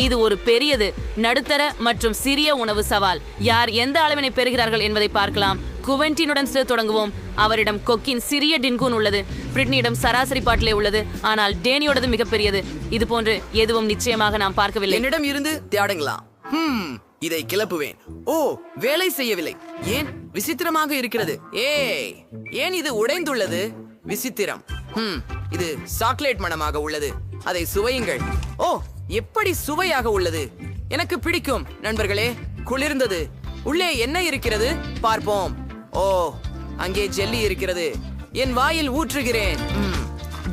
இது ஒரு பெரியது, நடுத்தர மற்றும் சிறிய உணவு சவால். யார் எந்த அளவினை பெறுகிறார்கள் என்பதை பார்க்கலாம். குவென்டினுடன் தொடங்குவோம். அவரிடம் கொக்கின் சிறிய டின்கூன் உள்ளது. பிரிட்னியிடம் சராசரி பாட்டிலே உள்ளது, ஆனால் டேனியோடது மிகப்பெரியது. இது போன்று எதுவும் நிச்சயமாக நாம் பார்க்கவில்லை. என்னிடம் இருந்து தியாடுங்களா? இதை கிளப்புவேன். ஓ, வேலை செய்யவில்லை. ஏன் விசித்திரமாக இருக்கிறது. ஏன் இது உடைந்துள்ளது? விசித்திரம். இது சாக்லேட் மணமாக உள்ளது. அதை சுவையுங்கள். ஓ, எப்படி சுவையாக உள்ளது. எனக்கு பிடிக்கும் நண்பர்களே. குளிர்ந்தது. உள்ளே என்ன இருக்கிறது பார்ப்போம். ஓ, அங்கே ஜெல்லி இருக்கிறது. என் வாயில் ஊற்றுகிறேன்.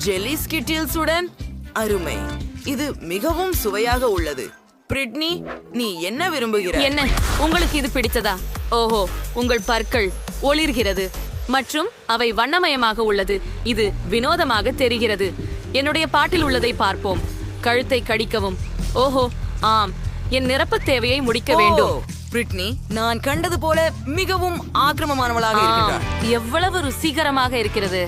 ஜெல்லி ஸ்கிட்டில்ஸ் உடன் அருமை. இது மிகவும் சுவையாக உள்ளது. பிரிட்னி, நீ என்ன விரும்புகிறாய்? என்ன, உங்களுக்கு இது பிடித்ததா? ஓஹோ, உங்கள் பற்கள் ஒளிர்கிறது மற்றும் அவை வண்ணமயமாக உள்ளது. இது வினோதமாக தெரிகிறது. என்னுடைய பாட்டில் உள்ளதை பார்ப்போம். கழுத்தை கடிக்கவும். ஓஹோ, ஆம், என் நிரப்பு தேவையை முடிக்க வேண்டும். பிரிட்னி, நான் கண்டது போல மிகவும் ஆக்கிரமமானவளாக இருக்கிறார். எவ்வளவு ருசிகரமாக இருக்கிறது.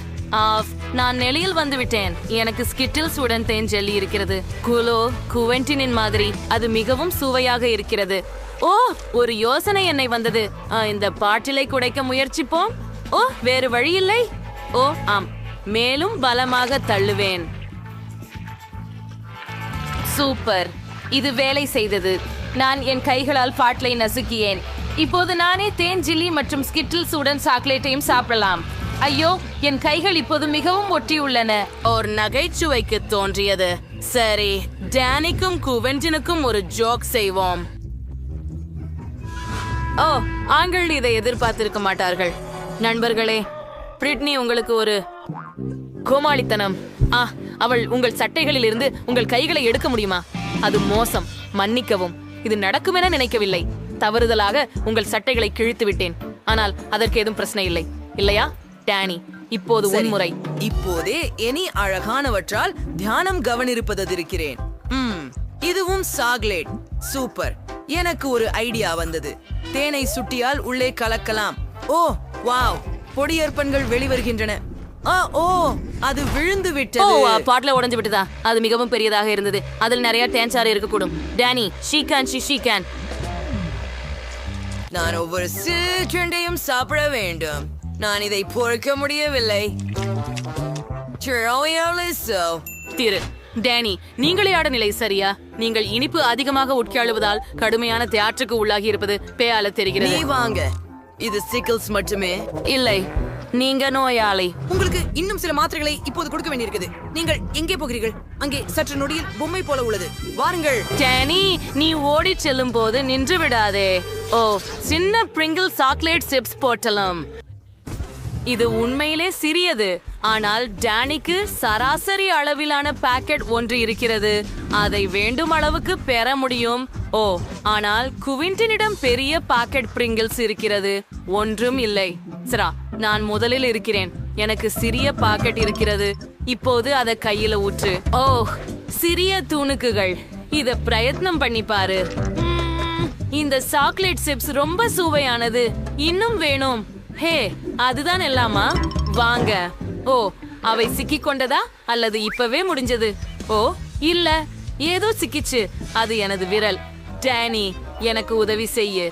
நான் நெளியில் வந்து விட்டேன். எனக்கு ஸ்கிட்டில்ஸ் உடன் தேன் ஜெல்லி இருக்கிறது. குவென்டினின் மாதிரி அது மிகவும் சுவையாக இருக்கிறது. ஓ, ஒரு யோசனை என்னை வந்தது. இந்த பாட்டிலை குடைக்க முயற்சிப்போம். ஓ, வேறு வழி இல்லை. ஓ ஆம், மேலும் பலமாக தள்ளுவேன். சூப்பர், இது வேலை செய்தது. நான் என் கைகளால் பாட்டிலை நசுக்கியேன். இப்போது நானே தேன் ஜெல்லி மற்றும் ஸ்கிட்டில்ஸ் உடன் சாக்லேட்டையும் சாப்பிடலாம். ஐயோ, என் கைகள் இப்போது மிகவும் ஒட்டியுள்ளன. ஒரு நகைச்சுவைக்கு தோன்றியது. சரி, டேனிக்கும் குவென்டினுக்கும் ஒரு ஜோக் செய்வோம். ஓ, ஆண்கள் இதை எதிர்பார்த்திருக்க மாட்டார்கள். நண்பர்களே, பிரிட்னி உங்களுக்கு ஒரு கோமாளித்தனம். அவள் உங்கள் சட்டைகளில் இருந்து உங்கள் கைகளை எடுக்க முடியுமா? அது மோசம். மன்னிக்கவும், இது நடக்கும் என நினைக்கவில்லை. தவறுதலாக உங்கள் சட்டைகளை கிழித்து விட்டேன். ஆனால் அதற்கு ஏதும் பிரச்சனை இல்லை, இல்லையா டேனி? இப்போது உன்முறை. இப்போதே எனி அழகானவற்றால் தியானம் கவனிருப்பதிருக்கிறேன். இதுவும் சாக்லேட். சூப்பர். எனக்கு ஒரு ஐடியா வந்தது. தேனை சுட்டியால் உள்ளே கலக்கலாம். ஓ வாவ், பொடியற்பன்கள் வெளிவருகின்றன. ஓ, அது விழுந்து விட்டது. ஓ, பாட்டில உடைஞ்சு விட்டதா? அது மிகவும் பெரியதாக இருந்தது. அதில் நிறைய தேன்சாறு இருக்கக்கூடும். Danny, she can. நான் ஒவ்வொரு சிற்றுண்டையும் சாப்பிட வேண்டும். நான் இதை பொறுக்க முடியவில்லை. திரு டேனி, நீங்களே ஆட நிலை சரியா? நீங்கள் இனிப்பு அதிகமாக உட்காழுவதால் கடுமையான தியாற்றுக்கு உள்ளாகி இருப்பது பேயால தெரிகிறது. நீ வாங்க. இது சிக்கிள்ஸ் மட்டுமே இல்லை, நீங்க நோயாளி. உங்களுக்கு இன்னும் சில மாத்திரைகளை இப்போது கொடுக்க வேண்டியிருக்குது. நீங்கள் எங்கே போகிறீர்கள்? அங்கே சற்று நொடியில் பொம்மை போல உள்ளது. வாருங்கள். டேனி, நீ ஓடி செல்லும் போது நின்று விடாதே. ஓ, சின்ன பிரிங்கிள் சாக்லேட் சிப்ஸ் போட்டலாம். இது உண்மையிலே சிறியது, ஆனால் டேனிக்கு சராசரி அளவிலான பாக்கெட் ஒன்று இருக்கிறது. அதை வேண்டும் அளவுக்கு பெற முடியும். ஓ, ஆனால் குவிண்டனிடம் பெரிய பாக்கெட் பிரிங்கிள்ஸ் இருக்கிறது. ஒன்றும் இல்லை. சரா, நான் முதலில் இருக்கிறேன். எனக்கு சிறிய பாக்கெட் இருக்கிறது. இப்போது அதை கையில ஊற்று. ஓ, சிறிய தூணுக்குகள். இத பிரயத்னம் பண்ணி பாரு. இந்த சாக்லேட் சிப்ஸ் ரொம்ப சுவையானது. இன்னும் வேணும். ஹே, அதுதான் எல்லாமா? வாங்க. ஓ, அவை சிக்கிக் கொண்டதா அல்லது இப்பவே முடிஞ்சது? ஓ இல்ல, ஏதோ சிக்கிச்சு. அது எனது விரல். டேனி, எனக்கு உதவி செய்ய.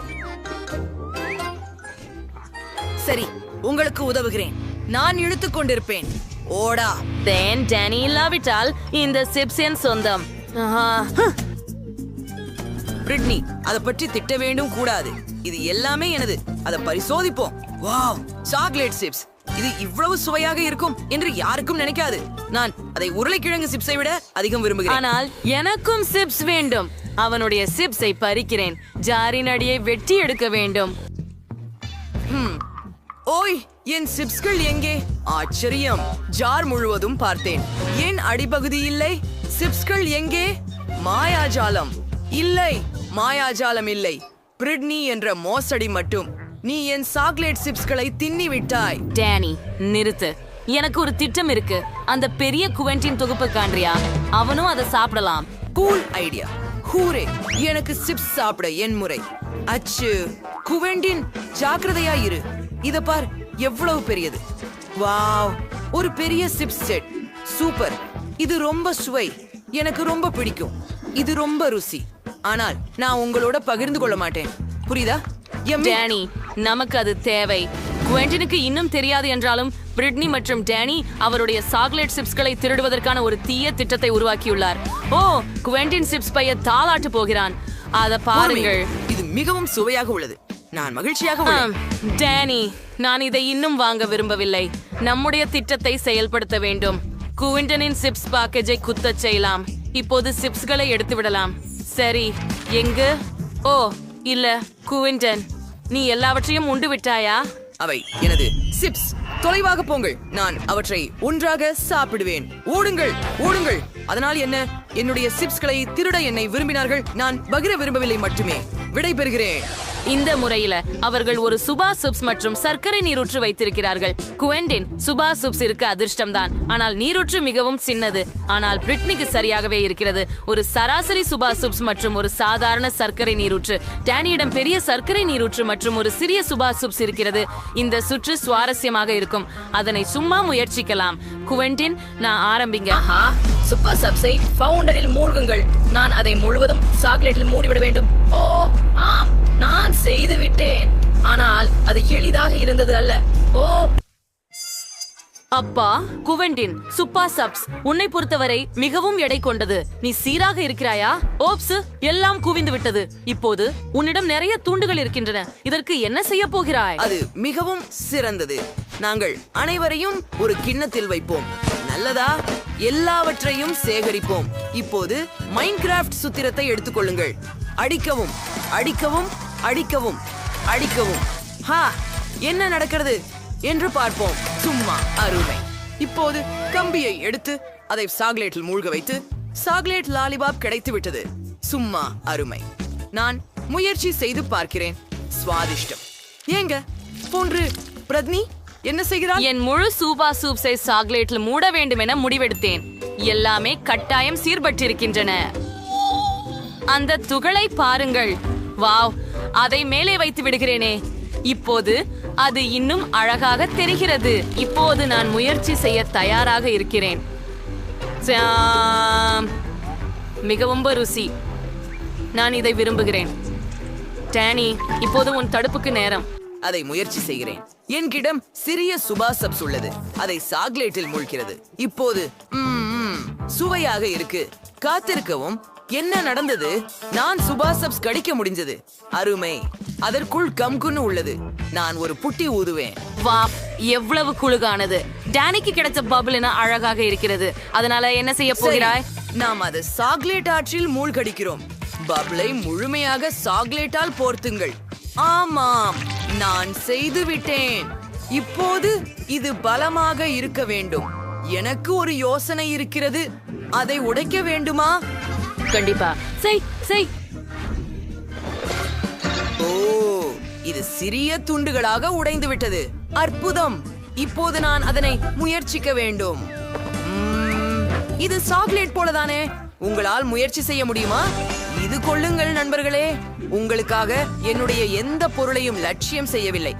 சரி, உங்களுக்கு உதவுகிறேன். நான் இழுத்துக் கொண்டிருப்பேன். ஓடா. டேனி இல்லாவிட்டால் இந்த சிப்ஸ் என் சொந்தம். பிரிட்னி, அதை பற்றி திட்ட வேண்டும் கூடாது. இது எல்லாமே எனது. அதை பரிசோதிப்போம். Wow, chocolate chips. இது இவ்வளவு சுவையாக இருக்கும் என்று யாருக்கும் நினைக்காது. நான் அதை உருளைக்கிழங்கு சிப்ஸை விட அதிகம் விரும்புகிறேன். ஆனால் எனக்கும் சிப்ஸ் வேண்டும். அவனுடைய சிப்ஸை பறிக்கிறேன். ஜாரின் அடியை வெட்டி எடுக்க வேண்டும். ஓய், என் சிப்ஸ்கள் எங்கே? ஆச்சரியம். ஜார் முழுவதும் பார்த்தேன். ஏன் அடிப்பகுதி இல்லை? சிப்ஸ்கள் எங்கே? மாயாஜாலம். இல்லை, மாயாஜாலம் இல்லை. பிரிட்னி என்ற மோசடி மட்டும். நீ என் சாக்லேட் சிப்ஸ்களை தின்னி விட்டாய். டேனி, நிறுத்து. எனக்கு ஒரு திட்டம் இருக்கு. அந்த பெரிய குவென்டின் தொகுப்பு காண்றியா? அவனும் அதை சாப்பிடலாம். Cool idea. ஹூரே, எனக்கு சிப்ஸ் சாப்பிட என் முறை. அச்சு, குவென்டின், ஜாக்கிரதையா இரு. இத பார், எவ்வளவு பெரியது. வாவ், ஒரு பெரிய சிப்ஸ் செட். சூப்பர். இது ரொம்ப சுவை. எனக்கு ரொம்ப பிடிக்கும். இது ரொம்ப ருசி. ஆனால் நான் உங்களோட பகிர்ந்து கொள்ள மாட்டேன். புரியுதா? Yummy. டேனி, நமக்கு அது தேவை. குவெண்டினுக்கு இன்னும் தெரியாது என்றாலும் பிரிட்னி மற்றும் டேனி அவருடைய சாக்லேட் சிப்ஸ்களை திருடுவதற்கான ஒரு தீய திட்டத்தை உருவாக்கியுள்ளார். ஓ, குவெண்டின் சிப்ஸ் பைய தாளாட்டு போகிறான். அத பாருங்கள். இது மிகவும் சுவையாக உள்ளது. நான் மகிழ்ச்சியாக உள்ளேன். டேனி, நான் இதை இன்னும் வாங்க விரும்பவில்லை. நம்முடைய திட்டத்தை செயல்படுத்த வேண்டும். குவிண்டனின் சிப்ஸ் பேக்கேஜை குத்தச் செய்யலாம். இப்போது சிப்ஸ்களை எடுத்து விடலாம். சரி, எங்கு? ஓ இல்ல, குவிண்டன், நீ எல்லாவற்றையும் உண்டு விட்டாயா? அவை எனது சிப்ஸ். தொலைவாக போங்கள். நான் அவற்றை ஒன்றாக சாப்பிடுவேன். ஓடுங்கள், ஓடுங்கள். அதனால் என்ன? என்னுடைய சிப்ஸ்களை திருட என்னை விரும்பினார்கள். நான் பகிர விரும்பவில்லை மட்டுமே. விடை பெறுகிறேன். இந்த முறையில அவர்கள் ஒரு சுபா சிப்ஸ் மற்றும் சர்க்கரை நீரூற்று வைத்திருக்கிறார்கள். குவெண்டின் சுபா சிப்ஸ் இருக்க அதிர்ஷ்டம்தான். ஆனால் நீரூற்று மிகவும் சின்னது. ஆனால் பிரிட்னிக்கு சரியாகவே இருக்கிறது. ஒரு சராசரி சுபா சிப்ஸ் மற்றும் ஒரு சாதாரண சர்க்கரை நீரூற்று. டேனியிடம் பெரிய சர்க்கரை நீரூற்று மற்றும் ஒரு சிறிய சுபா சிப்ஸ் இருக்கிறது. இந்த சுற்று சுவாரஸ்யமாக இருக்கும். அதனை சும்மா முயற்சிக்கலாம். குவெண்டின், நான் ஆரம்பிங்க. சூப்பர் சப்ஸை ஃபவுண்டரில் மூழ்குங்கள். நான் அதை முழுவதும் சாக்லேட்டில் மூடிவிட வேண்டும். ஓ ஆம், நான் செய்து விட்டேன். ஆனால் அது எளிதாக இருந்தது அல்ல. ஓ அப்பா, குவெண்டின், சுப்பா சப்ஸ் உன்னை பொறுத்தவரை மிகவும் எடை கொண்டது. நீ சீராக இருக்கிறாயா? ஓப்ஸ், எல்லாம் குவிந்து விட்டது. இப்போது உன்னிடம் நிறைய தூண்டுகள் இருக்கின்றன. இதற்கு என்ன செய்ய போகிறாய்? அது மிகவும் சிறந்தது. நாங்கள் அனைவரையும் ஒரு கிண்ணத்தில் வைப்போம். நல்லதா? எல்லாவற்றையும் சேகரிப்போம். இப்போது மைன்கிராஃப்ட் சூத்திரத்தை எடுத்துக்கொள்ளுங்கள். அடிக்கவும், அடிக்கவும், அடிக்கவும், அடிக்கவும். ஹா, என்ன நடக்கிறது என்று பார்ப்போம். சும்மா அருமை. இப்போது கம்பியை எடுத்து அதை சாக்லேட்டில் மூழ்க வைத்து சாக்லேட் லாலிபாப் கிடைத்து விட்டது. சும்மா அருமை. நான் முயற்சி செய்து பார்க்கிறேன். சுவாதிஷ்டம். ஏங்க போன்று பிரத்னி என்ன செய்கிறான்? என் முழு சூபா சூப்ஸை சாக்லேட்ல மூட வேண்டும் என முடிவெடுத்தேன். எல்லாமே கட்டாயம் சீர்பட்டிருக்கின்றன. அந்த துகளை பாருங்கள். வாவ், அதை மேலே வைத்து விடுகிறேனே. இப்போது அது இன்னும் அழகாக தெரிகிறது. இப்போது நான் முயற்சி செய்ய தயாராக இருக்கிறேன். மிகவும் ருசி. நான் இதை விரும்புகிறேன். டேனி, இப்போது உன் தடுப்புக்கு நேரம். அதை முயற்சி செய்கிறேன். என்கிடம் சிறிய சுபா சப்ஸ் உள்ளது. அதை சாக்லேட்டில் மூழ்கிறது. இப்போது சுவையாக இருக்கு. காத்திருக்கவும். என்ன நடந்தது? நான் சுபா சப்ஸ் கடிக்க முடிஞ்சது. அருமை. அதற்குள் கம்குன்னு உள்ளது. நான் ஒரு புட்டி ஊதுவேன். வா, எவ்வளவு குளுகானது. டேனிக்கு கிடைச்ச பபிள்னா அழகாக இருக்கிறது. அதனால என்ன செய்ய போகிறாய்? நாம் அதை சாக்லேட் ஆற்றில் மூழ்கடிக்கிறோம். பபிளை முழுமையாக சாக்லேட்டால் போர்த்துங்கள். ஆமாம், நான் செய்து விட்டேன். இப்போது இது பலமாக இருக்க வேண்டும். எனக்கு ஒரு யோசனை இருக்கிறது. அதை உடைக்க வேண்டுமா? கண்டிப்பா. செய் செய். ஓ, இது சிறிய துண்டுகளாக உடைந்து விட்டது. அற்புதம். இப்போது நான் அதனை முயற்சிக்க வேண்டும். இது சாக்லேட் போலதானே? உங்களால் முயற்சி செய்ய முடியுமா? இது கொள்ளுங்கள் நண்பர்களே. உங்களுக்காக என்னுடைய எந்த பொருளையும் லட்சியம் செய்யவில்லை.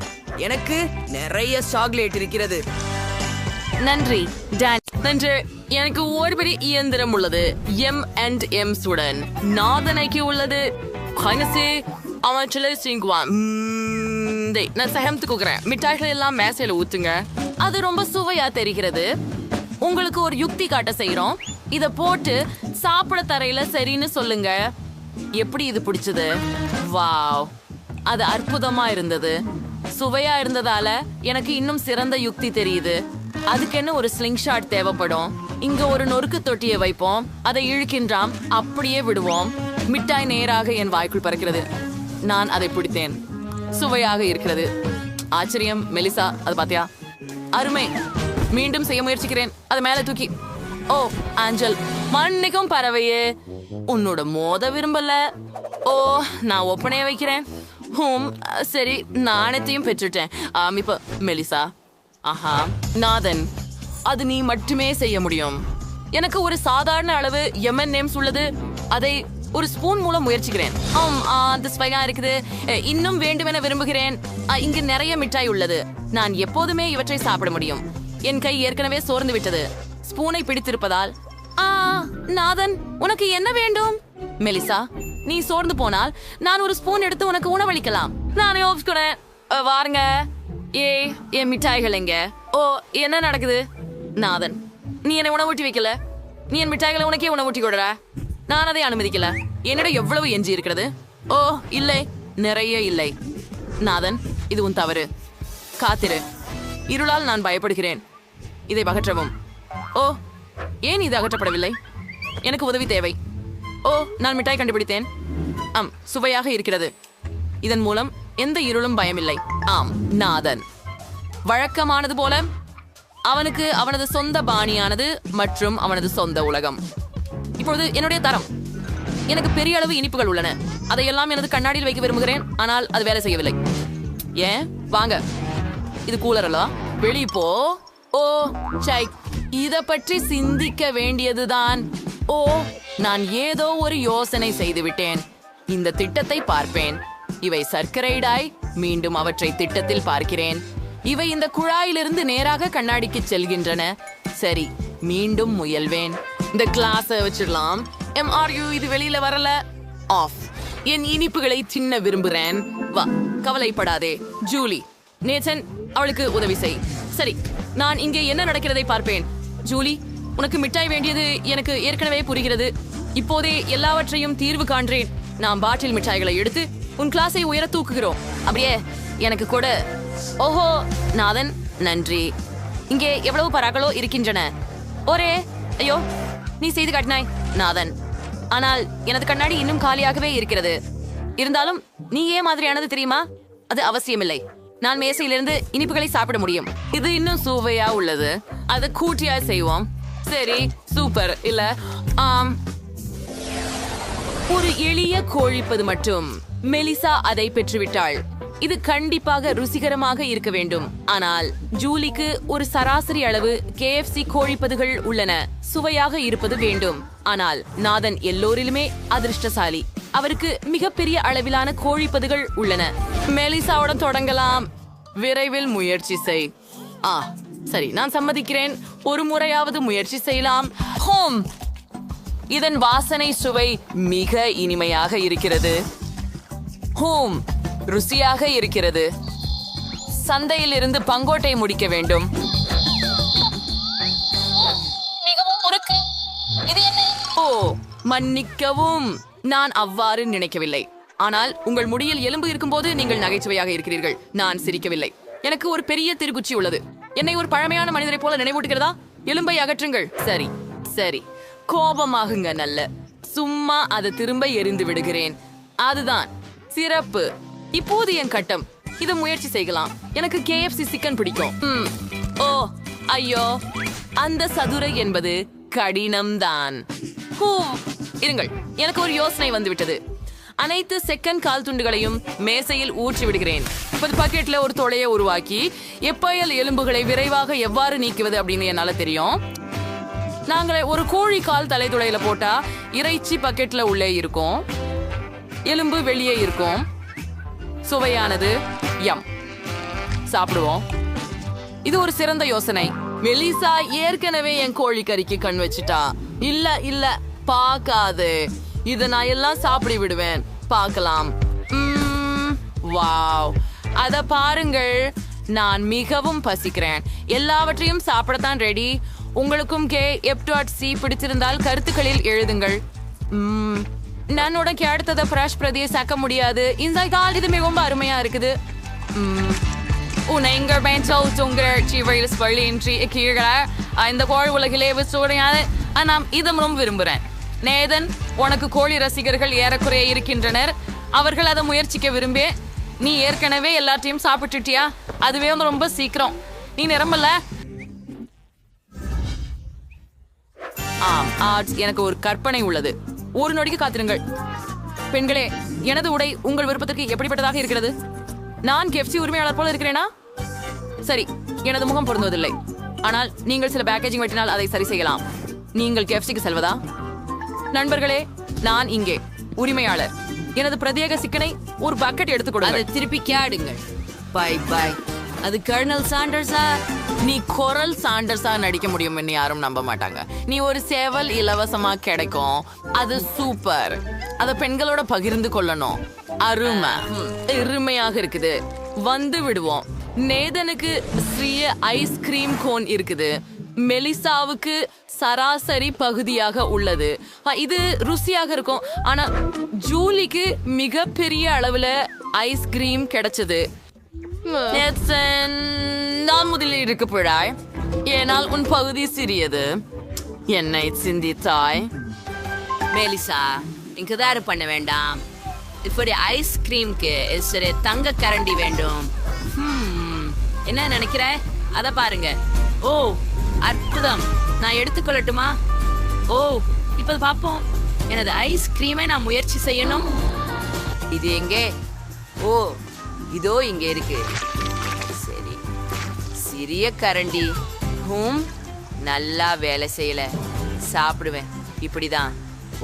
எனக்கு நிறைய சாக்லேட் இருக்கிறது. நன்றி டான். நன்று. எனக்கு ஒரு பெரிய இயந்திரம் உள்ளது. M&M உடன் நாதனைக்கு உள்ளது. அவற்றில் சிங்குவான். நான் சகமத்து கொடுக்குறேன். மிட்டாய்கள் எல்லாம் மேசையில ஊத்துங்க. அது ரொம்ப சுவையா தெரிகிறது. உங்களுக்கு ஒரு யுக்தி காட்ட செய்யறோம். இத போட்டு சாப்பிட தரையில சரின்னு சொல்லுங்க. எப்படி இது பிடிச்சது? வாவ், அது அற்புதமா இருந்தது. சுவையா இருந்ததால எனக்கு இன்னும் சிறந்த யுக்தி தெரியுது. அதுக்கு என்ன ஒரு ஸ்லிங் ஷாட் தேவைப்படும். இங்க ஒரு நொறுக்கு தொட்டியை வைப்போம். அதை இழுக்கின்றாம். அப்படியே விடுவோம். மிட்டாய் நேராக என் வாய்க்குள் பறக்கிறது. நான் அதை பிடித்தேன். சுவையாக இருக்கிறது. ஆச்சரியம். மெலிசா, அது பாத்தியா? அருமை. மீண்டும் செய்ய முயற்சிக்கிறேன். அது மேல தூக்கி. ஓ ஆஞ்சல், மன்னிக்கும் பறவையே. உன்னோட மோத விரும்பல. ஓ, நான் ஒப்பனைய வைக்கிறேன். சரி, நாணயத்தையும் பெற்றுட்டேன். இப்ப மெலிசா. ஆஹா, நாதன், அது நீ மட்டுமே செய்ய முடியும். எனக்கு ஒரு சாதாரண அளவு M&M's உள்ளது. அதை ஒரு ஸ்பூன் மூலம் முயற்சிக்கிறேன். அது ஸ்பைகா இருக்குது. இன்னும் வேண்டுமென விரும்புகிறேன். இங்கு நிறைய மிட்டாய் உள்ளது. நான் எப்போதுமே இவற்றை சாப்பிட முடியும். என் கை ஏற்கனவே சோர்ந்து விட்டது. ஸ்பூனை பிடித்திருப்பதால். நாதன், உனக்கு என்ன வேண்டும்? மெலிசா, நீ சோர்ந்து போனால் நான் ஒரு ஸ்பூன் எடுத்து உனக்கு உணவளிக்கலாம். நானே யோசிக்கிறேன். வாருங்க. என் மிட்டாய்கள் எங்க? ஓ, என்ன நடக்குது? நாதன், நீ என்னை உணவூட்டி வைக்கல. நீ என் மிட்டாய்களை உனக்கே உணவூட்டி கொடுற. நான் அதை அனுமதிக்கல. என்னிடம் எவ்வளவு எஞ்சி இருக்கிறது? ஓ இல்லை, நிறைய இல்லை. நாதன், இது உன் தவறு. காத்திரு. இருளால் நான் பயப்படுகிறேன். இதை அகற்றவும். ஓ, ஏன் இது அகற்றப்படவில்லை? எனக்கு உதவி தேவை. ஓ, நான் மிட்டாய் கண்டுபிடித்தேன். ஆம், சுவையாக இருக்கிறது. இதன் மூலம் எந்த இருளும் பயமில்லை. ஆம், நாதன் வழக்கமானது போல அவனுக்கு அவனது சொந்த பாணியானது மற்றும் அவனது சொந்த உலகம். இப்பொழுது என்னுடைய தரம். எனக்கு பெரிய அளவு இனிப்புகள் உள்ளன. அதையெல்லாம் எனது கண்ணாடியில் வைக்க விரும்புகிறேன், ஆனால் அது வேலை செய்யவில்லை. ஏன்? வாங்க, இது கூலர் அல்ல. வெளியே போ. ஓ சை, இத பற்றி சிந்திக்க வேண்டியதுதான். ஓ, நான் ஏதோ ஒரு யோசனை செய்து விட்டேன். இந்த திட்டத்தை பார்ப்பேன். இவை சர்க்கரைடாய். மீண்டும் அவற்றை திட்டத்தில் பார்க்கிறேன். இவை இந்த குழாயிலிருந்து நேராக கண்ணாடிக்கு செல்கின்றன. சரி, மீண்டும் முயல்வேன். இந்த கிளாஸை வச்சிடலாம். MRU, இது வெளியில வரல. ஆஃப். என் இனிப்புகளை சின்ன விரும்புகிறேன். வா, கவலைப்படாதே ஜூலி. நேசன், அவளுக்கு உதவி செய். சரி, நான் இங்கே என்ன நடக்கிறதை பார்ப்பேன். ஜூலி, உனக்கு மிட்டாய் வேண்டியது எனக்கு ஏற்கனவே புரிகிறது. இப்போதே எல்லாவற்றையும் தீர்வு காண்றேன். நாம் பாட்டில் மிட்டாய்களை எடுத்து உன் கிளாஸை உயர தூக்குகிறோம். அப்படியே எனக்கு கூட. ஓஹோ நாதன், நன்றி. இங்கே எவ்வளவு பராக்களோ இருக்கின்றன. ஒரே ஐயோ, நீ செய்து காட்டினாய் நாதன். ஆனால் எனது கண்ணாடி இன்னும் காலியாகவே இருக்கிறது. இருந்தாலும் நீ ஏன் மாதிரியானது தெரியுமா? அது அவசியமில்லை. நான் மேசையிலிருந்து இனிப்புகளை சாப்பிட முடியும். இது இன்னும் சுவையா உள்ளது. அதை கூட்டியா செய்வோம். சரி, சூப்பர் இல்ல? ஆம், ஒரு எளிய கோழிப்பது மட்டும். மெலிசா அதை பெற்றுவிட்டாள். இது கண்டிப்பாக ருசிகரமாக இருக்க வேண்டும். ஆனால் ஜூலிக்கு ஒரு சராசரி அளவு KFC கோழிப்பதுகள் உள்ளன. சுவையாக இருப்பது வேண்டும். ஆனால் நாதன் எல்லோரிலுமே அதிர்ஷ்டசாலி. அவருக்கு மிகப்பெரிய அளவிலான கோழிப்பதுகள் உள்ளன. மெலிசாவுடன் தொடங்கலாம். விரைவில் முயற்சி செய். சரி, நான் சம்மதிக்கிறேன். ஒரு முறையாவது முயற்சி செய்யலாம். ஹோம், இதன் வாசனை சுவை மிக இனிமையாக இருக்கிறது. ஹோம், ருசியாக இருக்கிறது. சந்தையில் இருந்து பங்கோட்டை முடிக்க வேண்டும். ஓ, மன்னிக்கவும், நான் அவ்வாறு நினைக்கவில்லை. ஆனால் உங்கள் முடியில் எலும்பு இருக்கும்போது நீங்கள் நகைச்சுவையாக இருக்கிறீர்கள். நான் சிரிக்கவில்லை. எனக்கு ஒரு பெரிய திருக்குச்சி உள்ளது. என்னை ஒரு பழமையான மனிதரை போல நினைவூட்டுகிறதா? எலும்பை அகற்றுங்கள். சரி சரி, கோபமாகுங்க. நல்ல, சும்மா அதை திரும்ப எரிந்து விடுகிறேன். அதுதான் சிறப்பு. இப்போது என் கட்டம். இதை முயற்சி செய்யலாம். எனக்கு KFC சிக்கன் பிடிக்கும். ஓ ஐயோ, அந்த சதுரை என்பது கடினம்தான். இருங்கள், எனக்கு ஒரு யோசனை வந்துவிட்டது. அனைத்து செகண்ட் கால் துண்டுகளையும் மேசையில் ஊற்றி விடுகிறேன். 10 பாக்கெட்ல ஒரு தொலையை உருவாக்கி எப்பயல் எலும்புகளை விரைவாக எவ்வாறு நீக்குவது அப்படின்னு என்னால தெரியும். நாங்கள் ஒரு கோழி கால் தலை துளையில போட்டா இறைச்சி பக்கெட்ல உள்ளே இருக்கும், எலும்பு வெளியே இருக்கும். சுவையானது. யம், சாப்பிடுவோம். இது ஒரு சிறந்த யோசனை. மெலிசா ஏற்கனவே என் கோழி கறிக்கு கண் வச்சுட்டா. இல்ல இல்ல, பார்க்காது. இதை நான் எல்லாம் சாப்பிடி விடுவேன். பார்க்கலாம். வாவ், அத பாருங்கள். நான் மிகவும் பசிக்கிறேன். எல்லாவற்றையும் சாப்பிடத்தான் ரெடி. உங்களுக்கும் KFC பிடிச்சிருந்தால் கருத்துக்களில் எழுதுங்கள். நான் உனக்கு அடுத்ததை பிரஷ் பிரதியை சாக்க முடியாது. இந்த கால் இது மிகவும் அருமையா இருக்குது. இந்த கோழி உலகிலே சூடையான நான் இதமும் விரும்புகிறேன். நேதன், உனக்கு கோழி ரசிகர்கள் ஏறக்குறைய இருக்கின்றனர். அவர்கள் அதை முயற்சிக்க விரும்பி. நீ ஏற்கனவே எல்லாத்தையும் சாப்பிட்டுட்டியா? அதுவே ரொம்ப சீக்கிரம். நீ நிரம்பல. எனக்கு ஒரு கற்பனை உள்ளது. ஒரு நொடிக்கு காத்திருங்கள். பெண்களே, எனது உடை உங்கள் விருப்பத்திற்கு எப்படிப்பட்டதாக இருக்கிறது? நான் KFC உரிமையாளர் போல இருக்கிறேனா? சரி, எனது முகம் பொருந்துவதில்லை. ஆனால் நீங்கள் சில பேக்கேஜிங் வெட்டினால் அதை சரி செய்யலாம். நீங்கள் KFCக்கு செல்வதா? நண்பர்களே, நான் இங்கே உரிமையாளர். எனது பிரத்யேக சிக்கனை ஒரு பக்கெட் எடுத்துக் கொடுங்க. அதை திருப்பி கேடுங்கள். Bye bye. அது கர்னல் சாண்டர்ஸா? நீ கொரல் சாண்டர்ஸா நடிக்க முடியும்னு யாரும் நம்ப மாட்டாங்க. நீ ஒரு சேவல் இலவசமா கிடைக்கும், அது சூப்பர். அத பெண்களோட பகிர்ந்து கொள்ளணும். அருமை, இருமையாக இருக்குது. வந்து விடுவோம். நேதனுக்கு சிறிய ஐஸ்கிரீம் கோன் இருக்குது. மெலிசாவுக்கு சராசரி பகுதியாக உள்ளது. இது ருசியாக இருக்கும். ஆனா ஜூலிக்கு மிகப்பெரிய அளவுல ஐஸ்கிரீம் கிடைச்சது. நான் முதலில் இருக்க போறாய், ஏனால் உன் பகுதி சிறியது. என்னை சிந்தித்தாய். மேலிசா, இங்கதாரு பண்ண வேண்டாம். இப்படி ஐஸ்கிரீம்க்கு சரி தங்க கரண்டி வேண்டும். என்ன நினைக்கிற? அத பாருங்க. ஓ அற்புதம். நான் எடுத்துக்கொள்ளட்டுமா? ஓ இப்ப பாப்போம். எனது ஐஸ்கிரீமை நான் முயற்சி செய்யணும். இது எங்கே? ஓ இதோ இங்க இருக்கு. சரி, சிறிய கரண்டி. நல்லா வேலை செய்யல. சாப்பிடுவேன். இப்படிதான்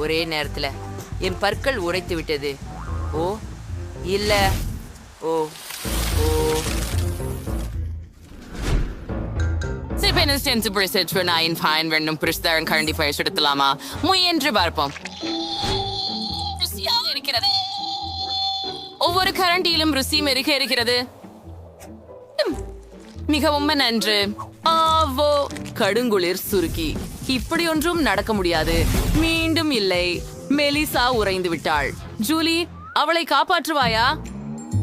ஒரே நேரத்துல. என் பற்கள் உடைத்து விட்டது. ஓ இல்ல. ஓ ஓ கரண்டி பயிற்சி எடுத்துலாமா? முயன்று பார்ப்போம். இருக்கிறது. ஒவ்வொரு கரண்டியிலும் ருசி மெருக இருக்கிறது. மிகவும் நன்று. ஆவோ கடுங்குளிர் சுருக்கி. இப்படி ஒன்றும் நடக்க முடியாது. மீண்டும் இல்லை. மெலிசா உறைந்து விட்டாள். ஜூலி, அவளை காப்பாற்றுவாயா?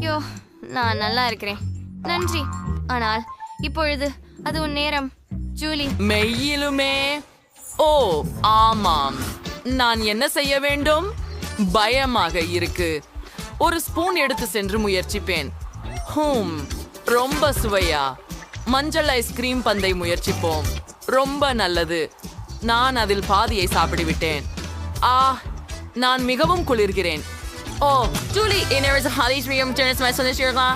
யோ, நான் நல்லா இருக்கிறேன், நன்றி. ஆனால் இப்பொழுது அது உன் நேரம், ஜூலி. மெய்யிலுமே? ஓ ஆமாம். நான் என்ன செய்ய வேண்டும்? பயமாக இருக்கு. ஒரு ஸ்பூன் எடுத்து சென்று முயற்சிப்பேன். ரொம்ப சுவையா? மஞ்சள் ஐஸ்கிரீம் பந்தை முயற்சிப்போம். ரொம்ப நல்லது. நான் அதில் பாதியை சாப்பிட்டு விட்டேன். நான் மிகவும் குளிர்கிறேன். ஓ ஜூலி, என்ன ஹாலிஸ்மியம் டென்னிஸ் சொல்லிச்சிருக்கா?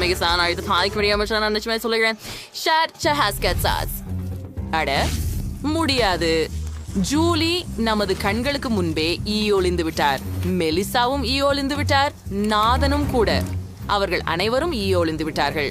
மிகசான ஹாலிஸ்மியம் சொல்லுகிறேன். அட முடியாது. ஜூலி நமது கண்களுக்கு முன்பே ஒளிந்து விட்டார். மெலிசாவும் ஒளிந்து விட்டார். நாதனும் கூட. அவர்கள் அனைவரும் ஒளிந்து விட்டார்கள்.